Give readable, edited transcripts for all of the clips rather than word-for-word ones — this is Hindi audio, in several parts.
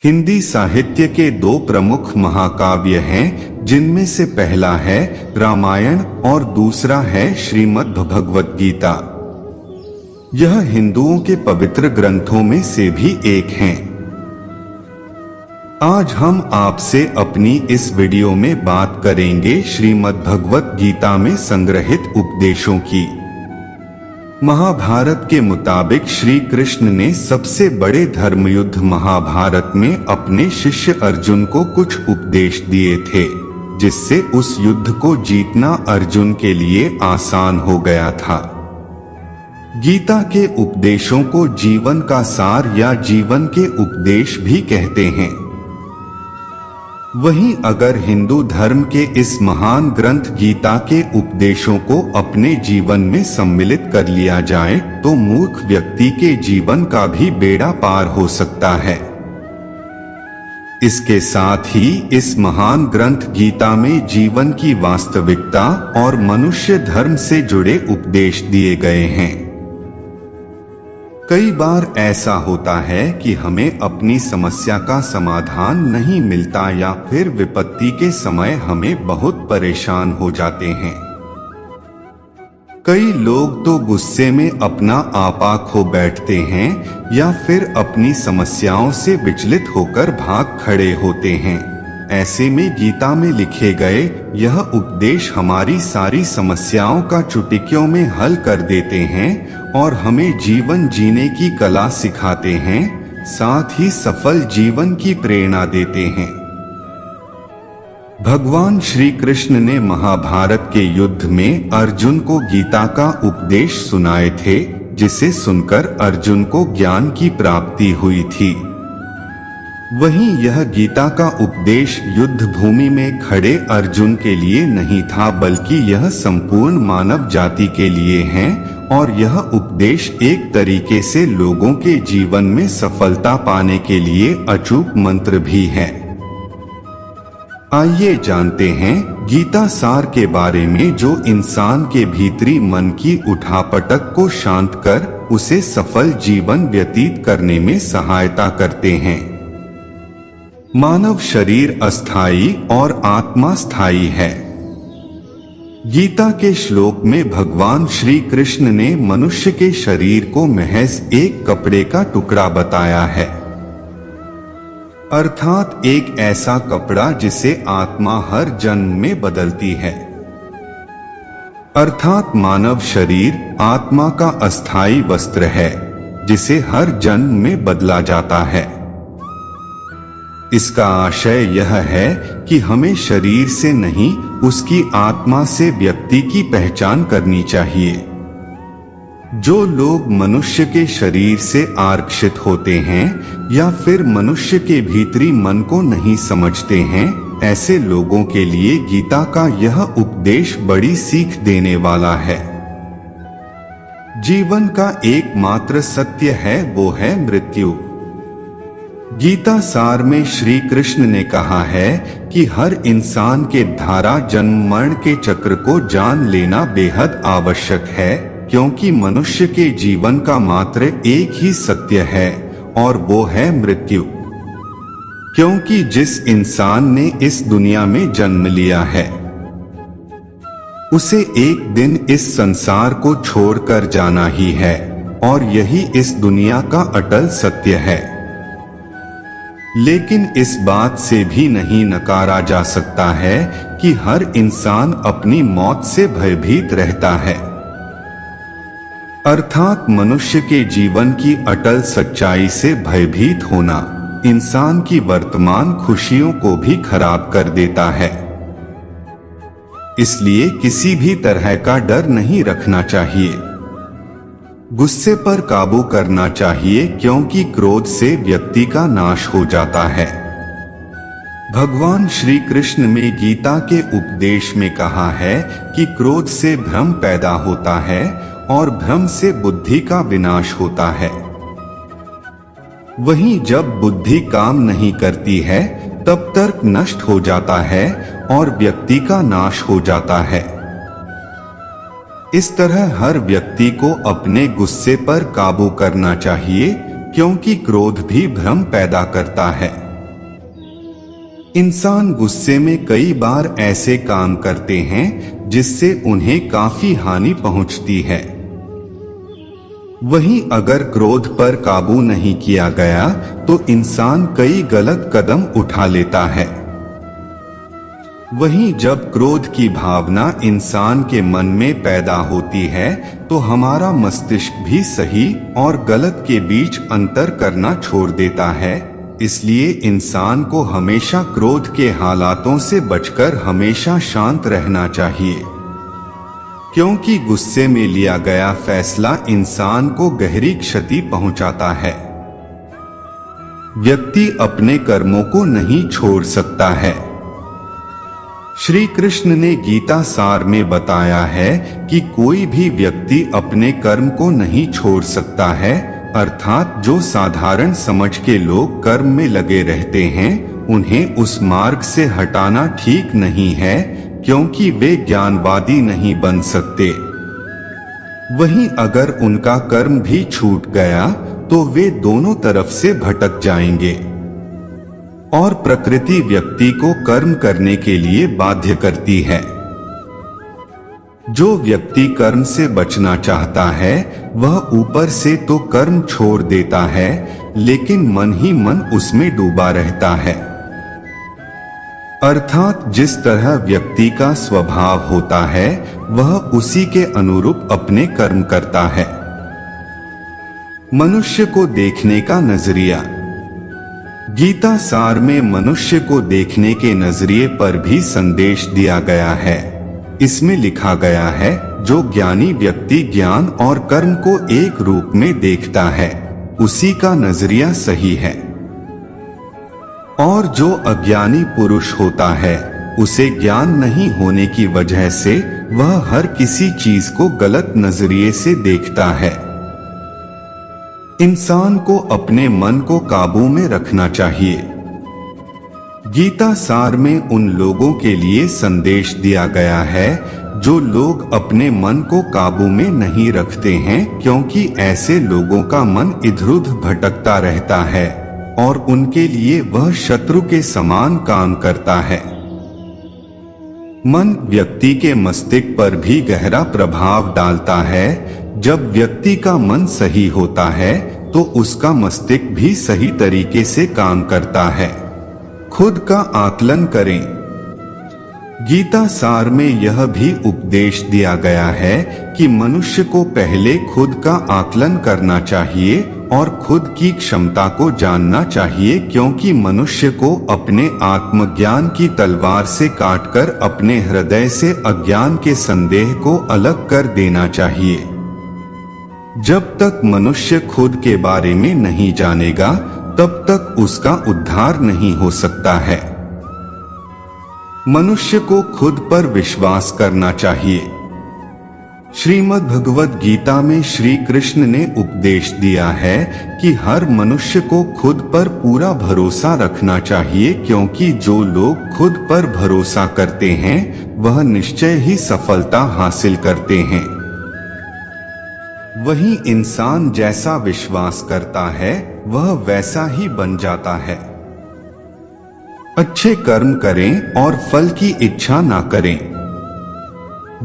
हिंदी साहित्य के दो प्रमुख महाकाव्य हैं, जिनमें से पहला है रामायण और दूसरा है श्रीमद् भगवद गीता। यह हिंदुओं के पवित्र ग्रंथों में से भी एक हैं। आज हम आपसे अपनी इस वीडियो में बात करेंगे श्रीमद् भगवद गीता में संग्रहित उपदेशों की। महाभारत के मुताबिक श्री कृष्ण ने सबसे बड़े धर्मयुद्ध महाभारत में अपने शिष्य अर्जुन को कुछ उपदेश दिए थे, जिससे उस युद्ध को जीतना अर्जुन के लिए आसान हो गया था। गीता के उपदेशों को जीवन का सार या जीवन के उपदेश भी कहते हैं। वहीं अगर हिंदू धर्म के इस महान ग्रंथ गीता के उपदेशों को अपने जीवन में सम्मिलित कर लिया जाए तो मूर्ख व्यक्ति के जीवन का भी बेड़ा पार हो सकता है। इसके साथ ही इस महान ग्रंथ गीता में जीवन की वास्तविकता और मनुष्य धर्म से जुड़े उपदेश दिए गए हैं। कई बार ऐसा होता है कि हमें अपनी समस्या का समाधान नहीं मिलता या फिर विपत्ति के समय हमें बहुत परेशान हो जाते हैं। कई लोग तो गुस्से में अपना आपा खो बैठते हैं या फिर अपनी समस्याओं से विचलित होकर भाग खड़े होते हैं। ऐसे में गीता में लिखे गए यह उपदेश हमारी सारी समस्याओं का चुटकियों में हल कर देते हैं और हमें जीवन जीने की कला सिखाते हैं, साथ ही सफल जीवन की प्रेरणा देते हैं। भगवान श्री कृष्ण ने महाभारत के युद्ध में अर्जुन को गीता का उपदेश सुनाए थे, जिसे सुनकर अर्जुन को ज्ञान की प्राप्ति हुई थी। वहीं यह गीता का उपदेश युद्ध भूमि में खड़े अर्जुन के लिए नहीं था, बल्कि यह संपूर्ण मानव जाति के लिए है और यह उपदेश एक तरीके से लोगों के जीवन में सफलता पाने के लिए अचूक मंत्र भी है। आइए जानते हैं गीता सार के बारे में, जो इंसान के भीतरी मन की उठापटक को शांत कर उसे सफल जीवन व्यतीत करने में सहायता करते हैं। मानव शरीर अस्थायी और आत्मा स्थायी है। गीता के श्लोक में भगवान श्री कृष्ण ने मनुष्य के शरीर को महज एक कपड़े का टुकड़ा बताया है, अर्थात एक ऐसा कपड़ा जिसे आत्मा हर जन्म में बदलती है। अर्थात मानव शरीर आत्मा का अस्थायी वस्त्र है, जिसे हर जन्म में बदला जाता है। इसका आशय यह है कि हमें शरीर से नहीं, उसकी आत्मा से व्यक्ति की पहचान करनी चाहिए। जो लोग मनुष्य के शरीर से आरक्षित होते हैं या फिर मनुष्य के भीतरी मन को नहीं समझते हैं, ऐसे लोगों के लिए गीता का यह उपदेश बड़ी सीख देने वाला है। जीवन का एकमात्र सत्य है, वो है मृत्यु। गीता सार में श्री कृष्ण ने कहा है कि हर इंसान के धारा जन्म मरण के चक्र को जान लेना बेहद आवश्यक है, क्योंकि मनुष्य के जीवन का मात्र एक ही सत्य है और वो है मृत्यु। क्योंकि जिस इंसान ने इस दुनिया में जन्म लिया है, उसे एक दिन इस संसार को छोड़कर जाना ही है और यही इस दुनिया का अटल सत्य है। लेकिन इस बात से भी नहीं नकारा जा सकता है कि हर इंसान अपनी मौत से भयभीत रहता है। अर्थात मनुष्य के जीवन की अटल सच्चाई से भयभीत होना इंसान की वर्तमान खुशियों को भी खराब कर देता है। इसलिए किसी भी तरह का डर नहीं रखना चाहिए। गुस्से पर काबू करना चाहिए, क्योंकि क्रोध से व्यक्ति का नाश हो जाता है। भगवान श्री कृष्ण में गीता के उपदेश में कहा है कि क्रोध से भ्रम पैदा होता है और भ्रम से बुद्धि का विनाश होता है। वहीं जब बुद्धि काम नहीं करती है, तब तर्क नष्ट हो जाता है और व्यक्ति का नाश हो जाता है। इस तरह हर व्यक्ति को अपने गुस्से पर काबू करना चाहिए, क्योंकि क्रोध भी भ्रम पैदा करता है। इंसान गुस्से में कई बार ऐसे काम करते हैं जिससे उन्हें काफी हानि पहुंचती है। वहीं अगर क्रोध पर काबू नहीं किया गया तो इंसान कई गलत कदम उठा लेता है। वहीं जब क्रोध की भावना इंसान के मन में पैदा होती है तो हमारा मस्तिष्क भी सही और गलत के बीच अंतर करना छोड़ देता है। इसलिए इंसान को हमेशा क्रोध के हालातों से बचकर हमेशा शांत रहना चाहिए, क्योंकि गुस्से में लिया गया फैसला इंसान को गहरी क्षति पहुंचाता है। व्यक्ति अपने कर्मों को नहीं छोड़ सकता है। श्री कृष्ण ने गीता सार में बताया है कि कोई भी व्यक्ति अपने कर्म को नहीं छोड़ सकता है, अर्थात जो साधारण समझ के लोग कर्म में लगे रहते हैं उन्हें उस मार्ग से हटाना ठीक नहीं है, क्योंकि वे ज्ञानवादी नहीं बन सकते। वहीं अगर उनका कर्म भी छूट गया तो वे दोनों तरफ से भटक जाएंगे और प्रकृति व्यक्ति को कर्म करने के लिए बाध्य करती है। जो व्यक्ति कर्म से बचना चाहता है वह ऊपर से तो कर्म छोड़ देता है, लेकिन मन ही मन उसमें डूबा रहता है। अर्थात जिस तरह व्यक्ति का स्वभाव होता है वह उसी के अनुरूप अपने कर्म करता है। मनुष्य को देखने का नजरिया। गीता सार में मनुष्य को देखने के नजरिए पर भी संदेश दिया गया है। इसमें लिखा गया है, जो ज्ञानी व्यक्ति ज्ञान और कर्म को एक रूप में देखता है उसी का नजरिया सही है, और जो अज्ञानी पुरुष होता है उसे ज्ञान नहीं होने की वजह से वह हर किसी चीज को गलत नजरिए से देखता है। इंसान को अपने मन को काबू में रखना चाहिए। गीता सार में उन लोगों के लिए संदेश दिया गया है जो लोग अपने मन को काबू में नहीं रखते हैं, क्योंकि ऐसे लोगों का मन इधर-उधर भटकता रहता है और उनके लिए वह शत्रु के समान काम करता है। मन व्यक्ति के मस्तिष्क पर भी गहरा प्रभाव डालता है। जब व्यक्ति का मन सही होता है तो उसका मस्तिष्क भी सही तरीके से काम करता है। खुद का आकलन करें। गीता सार में यह भी उपदेश दिया गया है कि मनुष्य को पहले खुद का आकलन करना चाहिए और खुद की क्षमता को जानना चाहिए, क्योंकि मनुष्य को अपने आत्मज्ञान की तलवार से काटकर अपने हृदय से अज्ञान के संदेह को अलग कर देना चाहिए। जब तक मनुष्य खुद के बारे में नहीं जानेगा तब तक उसका उद्धार नहीं हो सकता है। मनुष्य को खुद पर विश्वास करना चाहिए। श्रीमद् भगवद गीता में श्री कृष्ण ने उपदेश दिया है कि हर मनुष्य को खुद पर पूरा भरोसा रखना चाहिए, क्योंकि जो लोग खुद पर भरोसा करते हैं वह निश्चय ही सफलता हासिल करते हैं। वही इंसान जैसा विश्वास करता है वह वैसा ही बन जाता है। अच्छे कर्म करें और फल की इच्छा ना करें।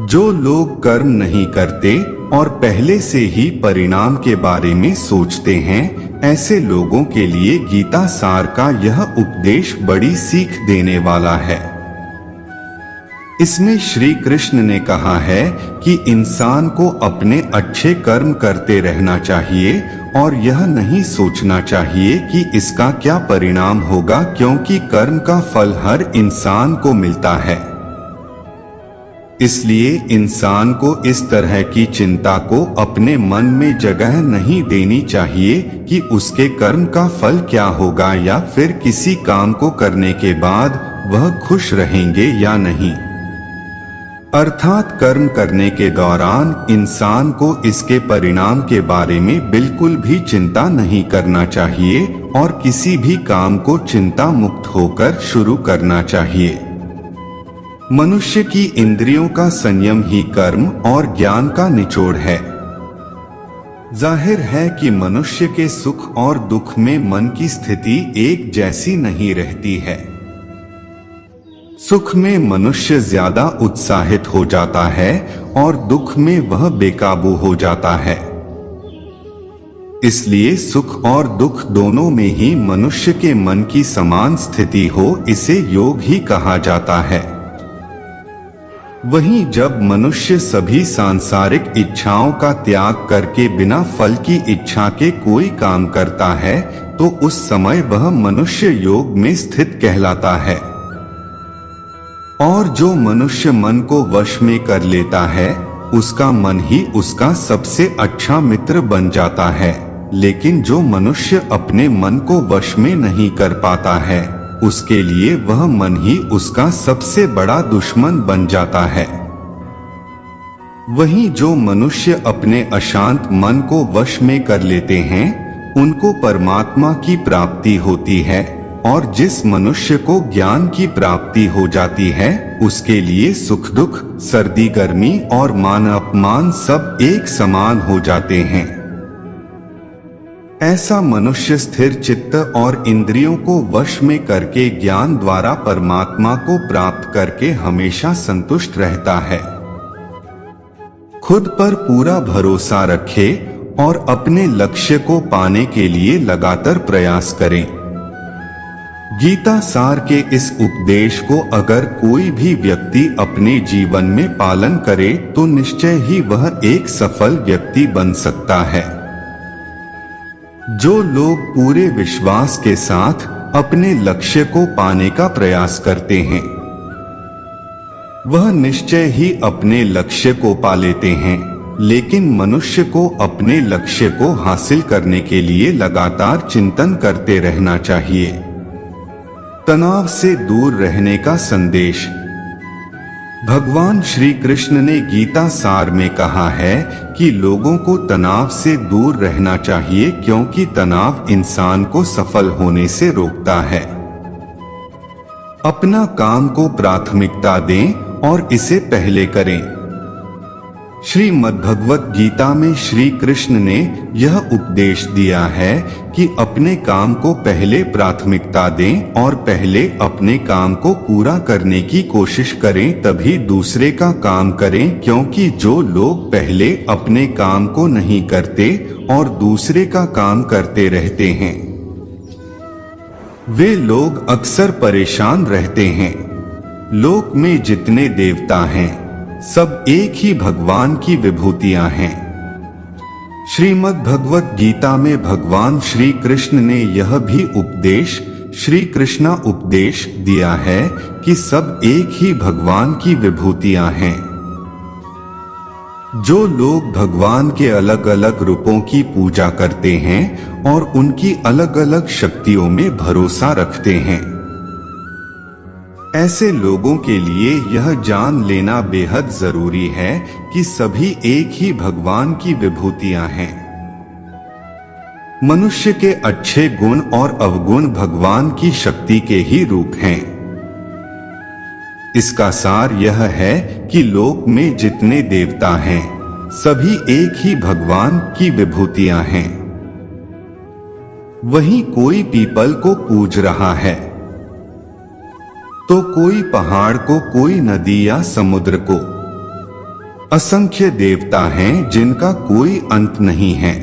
जो लोग कर्म नहीं करते और पहले से ही परिणाम के बारे में सोचते हैं, ऐसे लोगों के लिए गीता सार का यह उपदेश बड़ी सीख देने वाला है। इसमें श्री कृष्ण ने कहा है कि इंसान को अपने अच्छे कर्म करते रहना चाहिए और यह नहीं सोचना चाहिए कि इसका क्या परिणाम होगा, क्योंकि कर्म का फल हर इंसान को मिलता है। इसलिए इंसान को इस तरह की चिंता को अपने मन में जगह नहीं देनी चाहिए कि उसके कर्म का फल क्या होगा या फिर किसी काम को करने के बाद वह खुश रहेंगे या नहीं। अर्थात कर्म करने के दौरान इंसान को इसके परिणाम के बारे में बिल्कुल भी चिंता नहीं करना चाहिए और किसी भी काम को चिंता मुक्त होकर शुरू करना चाहिए। मनुष्य की इंद्रियों का संयम ही कर्म और ज्ञान का निचोड़ है। जाहिर है कि मनुष्य के सुख और दुख में मन की स्थिति एक जैसी नहीं रहती है। सुख में मनुष्य ज्यादा उत्साहित हो जाता है और दुख में वह बेकाबू हो जाता है। इसलिए सुख और दुख दोनों में ही मनुष्य के मन की समान स्थिति हो, इसे योग ही कहा जाता है। वहीं जब मनुष्य सभी सांसारिक इच्छाओं का त्याग करके बिना फल की इच्छा के कोई काम करता है तो उस समय वह मनुष्य योग में स्थित कहलाता है। और जो मनुष्य मन को वश में कर लेता है उसका मन ही उसका सबसे अच्छा मित्र बन जाता है। लेकिन जो मनुष्य अपने मन को वश में नहीं कर पाता है उसके लिए वह मन ही उसका सबसे बड़ा दुश्मन बन जाता है। वहीं जो मनुष्य अपने अशांत मन को वश में कर लेते हैं उनको परमात्मा की प्राप्ति होती है, और जिस मनुष्य को ज्ञान की प्राप्ति हो जाती है उसके लिए सुख दुख, सर्दी गर्मी और मान अपमान सब एक समान हो जाते हैं। ऐसा मनुष्य स्थिर चित्त और इंद्रियों को वश में करके ज्ञान द्वारा परमात्मा को प्राप्त करके हमेशा संतुष्ट रहता है। खुद पर पूरा भरोसा रखे और अपने लक्ष्य को पाने के लिए लगातार प्रयास करें। गीता सार के इस उपदेश को अगर कोई भी व्यक्ति अपने जीवन में पालन करे तो निश्चय ही वह एक सफल व्यक्ति बन सकता है। जो लोग पूरे विश्वास के साथ अपने लक्ष्य को पाने का प्रयास करते हैं वह निश्चय ही अपने लक्ष्य को पा लेते हैं। लेकिन मनुष्य को अपने लक्ष्य को हासिल करने के लिए लगातार चिंतन करते रहना चाहिए। तनाव से दूर रहने का संदेश। भगवान श्री कृष्ण ने गीता सार में कहा है कि लोगों को तनाव से दूर रहना चाहिए क्योंकि तनाव इंसान को सफल होने से रोकता है। अपना काम को प्राथमिकता दें और इसे पहले करें। श्रीमद्भगवत गीता में श्री कृष्ण ने यह उपदेश दिया है कि अपने काम को पहले प्राथमिकता दें और पहले अपने काम को पूरा करने की कोशिश करें, तभी दूसरे का काम करें। क्योंकि जो लोग पहले अपने काम को नहीं करते और दूसरे का काम करते रहते हैं वे लोग अक्सर परेशान रहते हैं। लोक में जितने देवता हैं सब एक ही भगवान की विभूतियां हैं। श्रीमद् भगवत गीता में भगवान श्री कृष्ण ने यह भी उपदेश श्री कृष्णा उपदेश दिया है कि सब एक ही भगवान की विभूतियां हैं। जो लोग भगवान के अलग अलग रूपों की पूजा करते हैं और उनकी अलग अलग शक्तियों में भरोसा रखते हैं ऐसे लोगों के लिए यह जान लेना बेहद जरूरी है कि सभी एक ही भगवान की विभूतियां हैं। मनुष्य के अच्छे गुण और अवगुण भगवान की शक्ति के ही रूप हैं। इसका सार यह है कि लोक में जितने देवता हैं सभी एक ही भगवान की विभूतियां हैं। वहीं कोई पीपल को पूज रहा है तो कोई पहाड़ को, कोई नदी या समुद्र को। असंख्य देवता हैं जिनका कोई अंत नहीं है।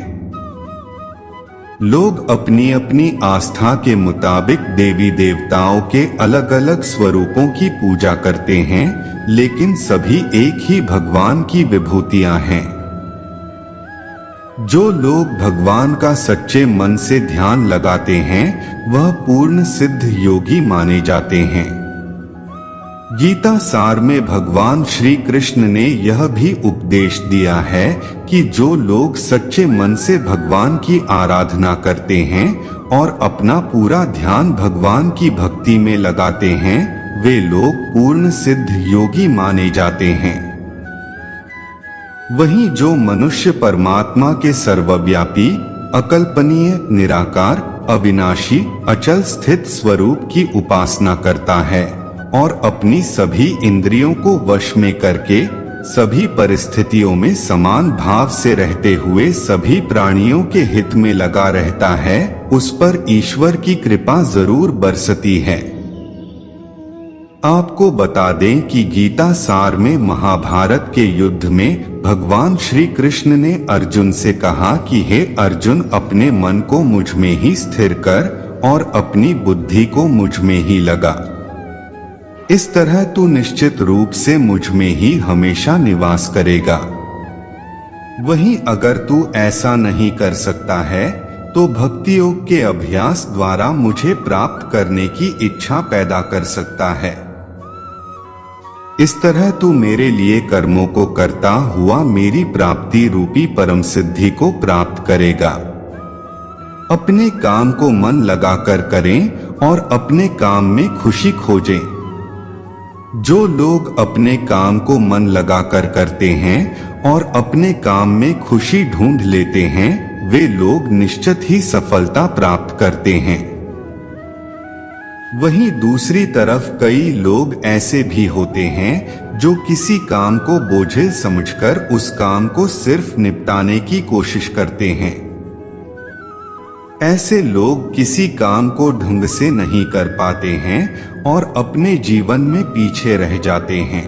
लोग अपनी अपनी आस्था के मुताबिक देवी देवताओं के अलग अलग स्वरूपों की पूजा करते हैं, लेकिन सभी एक ही भगवान की विभूतियां हैं। जो लोग भगवान का सच्चे मन से ध्यान लगाते हैं वह पूर्ण सिद्ध योगी माने जाते हैं। गीता सार में भगवान श्री कृष्ण ने यह भी उपदेश दिया है कि जो लोग सच्चे मन से भगवान की आराधना करते हैं और अपना पूरा ध्यान भगवान की भक्ति में लगाते हैं वे लोग पूर्ण सिद्ध योगी माने जाते हैं। वहीं जो मनुष्य परमात्मा के सर्वव्यापी, अकल्पनीय, निराकार, अविनाशी, अचल स्थित स्वरूप की उपासना करता है और अपनी सभी इंद्रियों को वश में करके सभी परिस्थितियों में समान भाव से रहते हुए सभी प्राणियों के हित में लगा रहता है, उस पर ईश्वर की कृपा जरूर बरसती है। आपको बता दें कि गीता सार में महाभारत के युद्ध में भगवान श्री कृष्ण ने अर्जुन से कहा कि हे अर्जुन, अपने मन को मुझ में ही स्थिर कर और अपनी बुद्धि को मुझ में ही लगा। इस तरह तू निश्चित रूप से मुझ में ही हमेशा निवास करेगा। वहीं अगर तू ऐसा नहीं कर सकता है तो भक्ति योग के अभ्यास द्वारा मुझे प्राप्त करने की इच्छा पैदा कर सकता है। इस तरह तू मेरे लिए कर्मों को करता हुआ मेरी प्राप्ति रूपी परम सिद्धि को प्राप्त करेगा। अपने काम को मन लगाकर करें और अपने काम में खुशी खोजें। जो लोग अपने काम को मन लगाकर करते हैं और अपने काम में खुशी ढूंढ लेते हैं, वे लोग निश्चित ही सफलता प्राप्त करते हैं। वहीं दूसरी तरफ कई लोग ऐसे भी होते हैं जो किसी काम को बोझिल समझकर उस काम को सिर्फ निपटाने की कोशिश करते हैं। ऐसे लोग किसी काम को ढंग से नहीं कर पाते हैं और अपने जीवन में पीछे रह जाते हैं।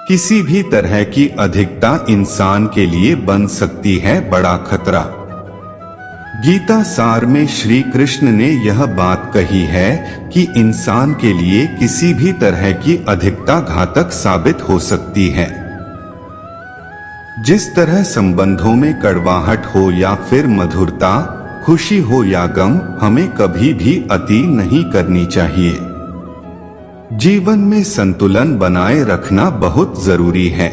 किसी भी तरह की अधिकता इंसान के लिए बन सकती है बड़ा खतरा। गीता सार में श्री कृष्ण ने यह बात कही है कि इंसान के लिए किसी भी तरह की अधिकता घातक साबित हो सकती है। जिस तरह संबंधों में कड़वाहट हो या फिर मधुरता, खुशी हो या गम, हमें कभी भी अति नहीं करनी चाहिए। जीवन में संतुलन बनाए रखना बहुत जरूरी है।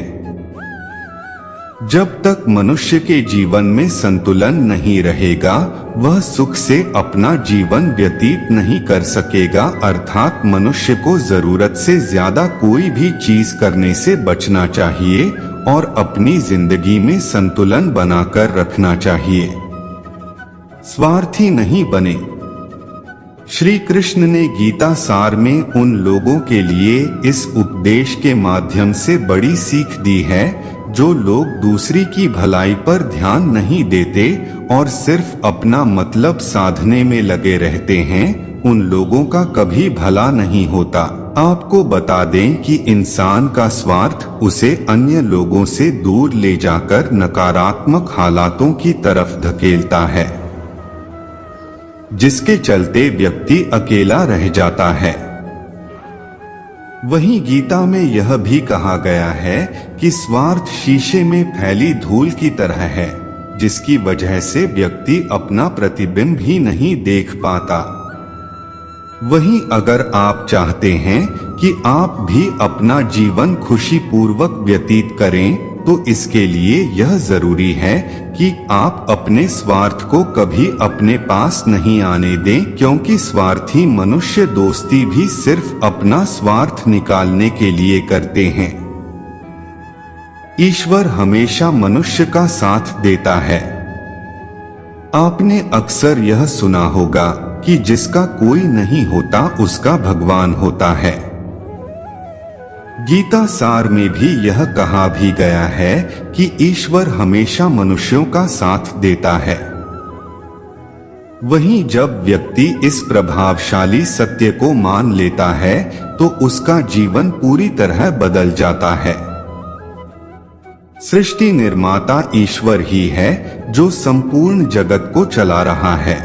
जब तक मनुष्य के जीवन में संतुलन नहीं रहेगा, वह सुख से अपना जीवन व्यतीत नहीं कर सकेगा। अर्थात मनुष्य को जरूरत से ज्यादा कोई भी चीज करने से बचना चाहिए और अपनी जिंदगी में संतुलन बनाकर रखना चाहिए। स्वार्थी नहीं बने। श्री कृष्ण ने गीता सार में उन लोगों के लिए इस उपदेश के माध्यम से बड़ी सीख दी है जो लोग दूसरी की भलाई पर ध्यान नहीं देते और सिर्फ अपना मतलब साधने में लगे रहते हैं। उन लोगों का कभी भला नहीं होता। आपको बता दें कि इंसान का स्वार्थ उसे अन्य लोगों से दूर ले जाकर नकारात्मक हालातों की तरफ धकेलता है, जिसके चलते व्यक्ति अकेला रह जाता है। वहीं गीता में यह भी कहा गया है कि स्वार्थ शीशे में फैली धूल की तरह है, जिसकी वजह से व्यक्ति अपना प्रतिबिंब ही नहीं देख पाता। वहीं अगर आप चाहते हैं कि आप भी अपना जीवन खुशीपूर्वक व्यतीत करें, तो इसके लिए यह जरूरी है कि आप अपने स्वार्थ को कभी अपने पास नहीं आने दें, क्योंकि स्वार्थी मनुष्य दोस्ती भी सिर्फ अपना स्वार्थ निकालने के लिए करते हैं। ईश्वर हमेशा मनुष्य का साथ देता है। आपने अक्सर यह सुना होगा कि जिसका कोई नहीं होता उसका भगवान होता है। गीता सार में भी यह कहा भी गया है कि ईश्वर हमेशा मनुष्यों का साथ देता है। वहीं जब व्यक्ति इस प्रभावशाली सत्य को मान लेता है तो उसका जीवन पूरी तरह बदल जाता है। सृष्टि निर्माता ईश्वर ही है जो संपूर्ण जगत को चला रहा है।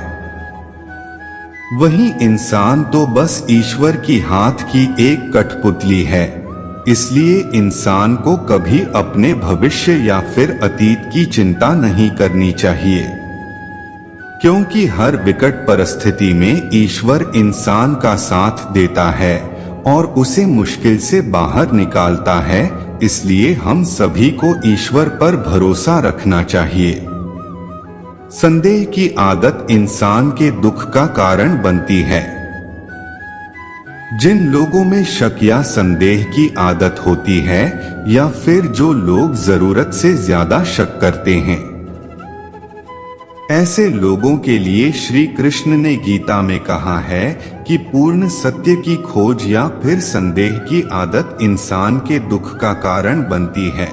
वहीं इंसान तो बस ईश्वर की हाथ की एक कठपुतली है। इसलिए इंसान को कभी अपने भविष्य या फिर अतीत की चिंता नहीं करनी चाहिए, क्योंकि हर विकट परिस्थिति में ईश्वर इंसान का साथ देता है और उसे मुश्किल से बाहर निकालता है। इसलिए हम सभी को ईश्वर पर भरोसा रखना चाहिए। संदेह की आदत इंसान के दुख का कारण बनती है। जिन लोगों में शक या संदेह की आदत होती है या फिर जो लोग जरूरत से ज्यादा शक करते हैं, ऐसे लोगों के लिए श्री कृष्ण ने गीता में कहा है कि पूर्ण सत्य की खोज या फिर संदेह की आदत इंसान के दुख का कारण बनती है,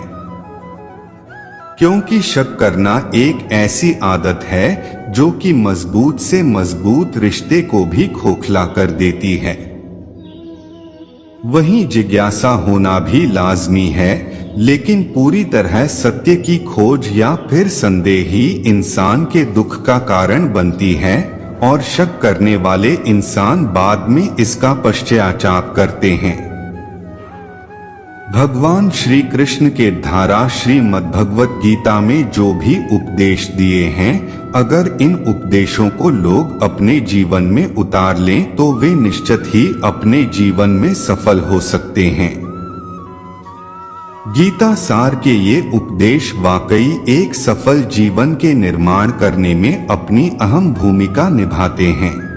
क्योंकि शक करना एक ऐसी आदत है जो कि मजबूत से मजबूत रिश्ते को भी खोखला कर देती है। वहीं जिज्ञासा होना भी लाजमी है, लेकिन पूरी तरह सत्य की खोज या फिर संदेह ही इंसान के दुख का कारण बनती है, और शक करने वाले इंसान बाद में इसका पश्चाताप करते हैं। भगवान श्री कृष्ण के धारा श्रीमद्भगवत गीता में जो भी उपदेश दिए हैं, अगर इन उपदेशों को लोग अपने जीवन में उतार लें तो वे निश्चित ही अपने जीवन में सफल हो सकते हैं। गीता सार के ये उपदेश वाकई एक सफल जीवन के निर्माण करने में अपनी अहम भूमिका निभाते हैं।